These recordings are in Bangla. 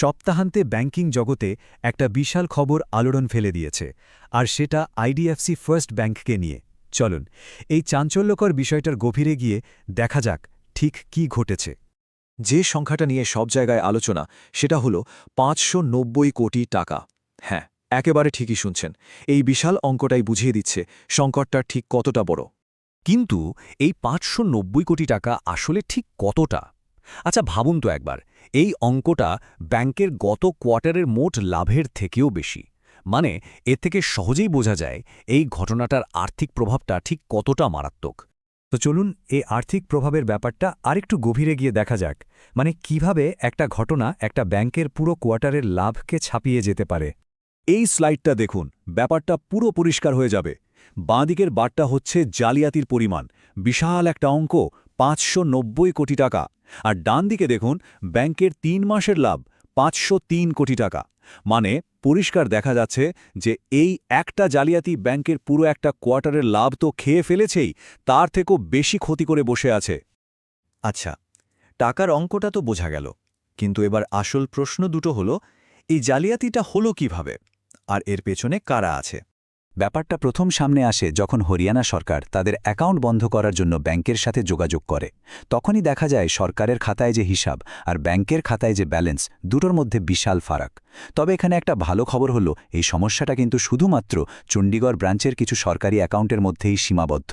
সপ্তাহান্তে ব্যাংকিং জগতে একটা বিশাল খবর আলোড়ন ফেলে দিয়েছে, আর সেটা আইডিএফসি ফার্স্ট ব্যাংককে নিয়ে। চলুন এই চাঞ্চল্যকর বিষয়টার গভীরে গিয়ে দেখা যাক ঠিক কি ঘটেছে। যে সংখ্যাটা নিয়ে সব জায়গায় আলোচনা সেটা হলো ৫৯০ কোটি টাকা। হ্যাঁ, একেবারে ঠিকই শুনছেন। এই বিশাল অঙ্কটাই বুঝিয়ে দিচ্ছে সংকটটা ঠিক কতটা বড়। কিন্তু এই ৫৯০ কোটি টাকা আসলে ঠিক কতটা? আচ্ছা ভাবুন তো একবার, এই অঙ্কটা ব্যাংকের গত কোয়ার্টারের মোট লাভের থেকেও বেশি। মানে এর থেকে সহজেই বোঝা যায় এই ঘটনাটার আর্থিক প্রভাবটা ঠিক কতটা মারাত্মক। তো চলুন এই আর্থিক প্রভাবের ব্যাপারটা আরেকটু গভীরে গিয়ে দেখা যাক, মানে কিভাবে একটা ঘটনা একটা ব্যাংকের পুরো কোয়ার্টারের লাভকে ছাপিয়ে যেতে পারে। এই স্লাইডটা দেখুন, ব্যাপারটা পুরো পরিষ্কার হয়ে যাবে। বাঁদিকের বারটা হচ্ছে জালিয়াতির পরিমাণ, বিশাল একটা অঙ্ক, ৫৯০ কোটি টাকা। আর ডান দিকে দেখুন ব্যাংকের ৩ মাসের লাভ, ৫০৩ কোটি টাকা। মানে পরিষ্কার দেখা যাচ্ছে যে এই একটা জালিয়াতি ব্যাংকের পুরো একটা কোয়ার্টারের লাভ তো খেয়ে ফেলেছেই, তার থেকেও বেশি ক্ষতি করে বসে আছে। আচ্ছা, টাকার অঙ্কটা তো বোঝা গেল, কিন্তু এবার আসল প্রশ্ন দুটো হলো, এই জালিয়াতিটা হলো কিভাবে, আর এর পেছনে কারা আছে? ব্যাপারটা প্রথম সামনে আসে যখন হরিয়ানা সরকার তাদের অ্যাকাউন্ট বন্ধ করার জন্য ব্যাংকের সাথে যোগাযোগ করে। তখনই দেখা যায় সরকারের খাতায় যে হিসাব আর ব্যাংকের খাতায় যে ব্যালেন্স, দুটোর মধ্যে বিশাল ফারাক। তবে এখানে একটা ভালো খবর হলো, এই সমস্যাটা কিন্তু শুধুমাত্র চণ্ডীগড় ব্রাঞ্চের কিছু সরকারি অ্যাকাউন্টের মধ্যেই সীমাবদ্ধ।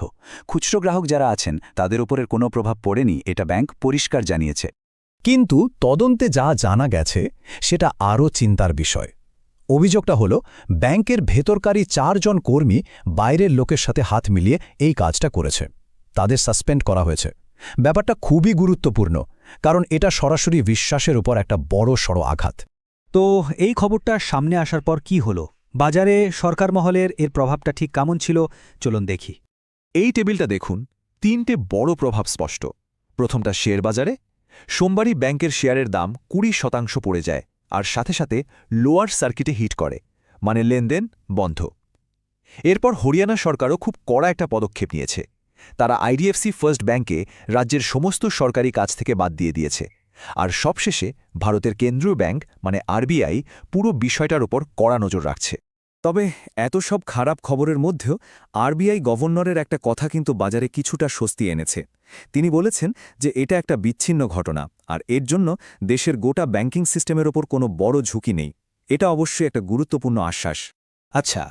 খুচরো গ্রাহক যারা আছেন তাদের উপরের কোনো প্রভাব পড়েনি, এটা ব্যাংক পরিষ্কার জানিয়েছে। কিন্তু তদন্তে যা জানা গেছে সেটা আরও চিন্তার বিষয়। অভিযোগটা হলো ব্যাংকের ভেতরকারী ৪ জন কর্মী বাইরের লোকের সাথে হাত মিলিয়ে এই কাজটা করেছে। তাদের সাসপেন্ড করা হয়েছে। ব্যাপারটা খুবই গুরুত্বপূর্ণ, কারণ এটা সরাসরি বিশ্বাসের উপর একটা বড়সড় আঘাত। তো এই খবরটা সামনে আসার পর কি হলো? বাজারে সরকার মহলের এর প্রভাবটা ঠিক কেমন ছিল চলুন দেখি। এই টেবিলটা দেখুন, ৩টে বড় প্রভাব স্পষ্ট। প্রথমটা শেয়ার বাজারে। সোমবারই ব্যাংকের শেয়ারের দাম ২০% পড়ে যায়, আর সাথে সাথে লোয়ার সার্কিটে হিট করে, মানে লেনদেন বন্ধ। এরপর হরিয়ানা সরকারও খুব কড়া একটা পদক্ষেপ নিয়েছে। তারা আইডিএফসি ফার্স্ট ব্যাংকে রাজ্যের সমস্ত সরকারি কাজ থেকে বাদ দিয়ে দিয়েছে। আর সবশেষে ভারতের কেন্দ্রীয় ব্যাংক মানে আরবিআই পুরো বিষয়টার ওপর কড়া নজর রাখছে। তবে এত সব খারাপ খবরের মধ্যেও আরবিআই গভর্নরের একটা কথা কিন্তু বাজারে কিছুটা স্বস্তি এনেছে। তিনি বলেছেন যে এটা একটা বিচ্ছিন্ন ঘটনা, আর এর জন্য দেশের গোটা ব্যাংকিং সিস্টেমের ওপর কোনো বড় ঝুঁকি নেই। এটা অবশ্যই একটা গুরুত্বপূর্ণ আশ্বাস। আচ্ছা,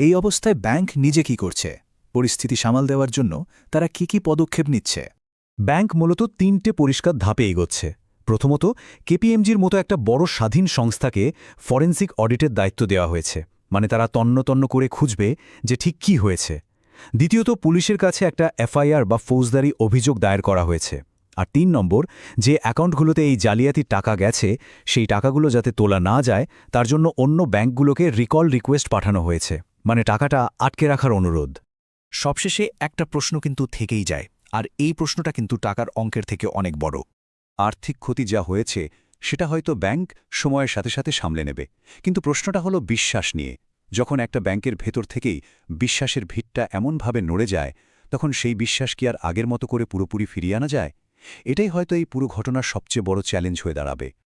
এই অবস্থায় ব্যাংক নিজে কি করছে? পরিস্থিতি সামাল দেওয়ার জন্য তারা কি পদক্ষেপ নিচ্ছে? ব্যাংক মূলত ৩টে পরিষ্কার ধাপে এগোচ্ছে। প্রথমত, কেপিএমজির মতো একটা বড় স্বাধীন সংস্থাকে ফরেন্সিক অডিটের দায়িত্ব দেওয়া হয়েছে, মানে তারা তন্ন করে খুঁজবে যে ঠিক কি হয়েছে। দ্বিতীয়ত, পুলিশের কাছে একটা এফআইআর বা ফৌজদারি অভিযোগ দায়ের করা হয়েছে। আর ৩ নম্বর, যে অ্যাকাউন্টগুলোতে এই জালিয়াতির টাকা গেছে সেই টাকাগুলো যাতে তোলা না যায় তার জন্য অন্য ব্যাংকগুলোকে রিকল রিকোয়েস্ট পাঠানো হয়েছে, মানে টাকাটা আটকে রাখার অনুরোধ। সবশেষে একটা প্রশ্ন কিন্তু থেকেই যায়, আর এই প্রশ্নটা কিন্তু টাকার অঙ্কের থেকে অনেক বড়। আর্থিক ক্ষতি যা হয়েছে সেটা হয়তো ব্যাংক সময়ের সাথে সাথে সামলে নেবে, কিন্তু প্রশ্নটা হলো বিশ্বাস নিয়ে। যখন একটা ব্যাংকের ভেতর থেকেই বিশ্বাসের ভিতটা এমনভাবে নড়ে যায়, তখন সেই বিশ্বাস কি আর আগের মতো করে পুরোপুরি ফিরিয়ে আনা যায়? এটাই হয়তো এই পুরো ঘটনার সবচেয়ে বড় চ্যালেঞ্জ হয়ে দাঁড়াবে।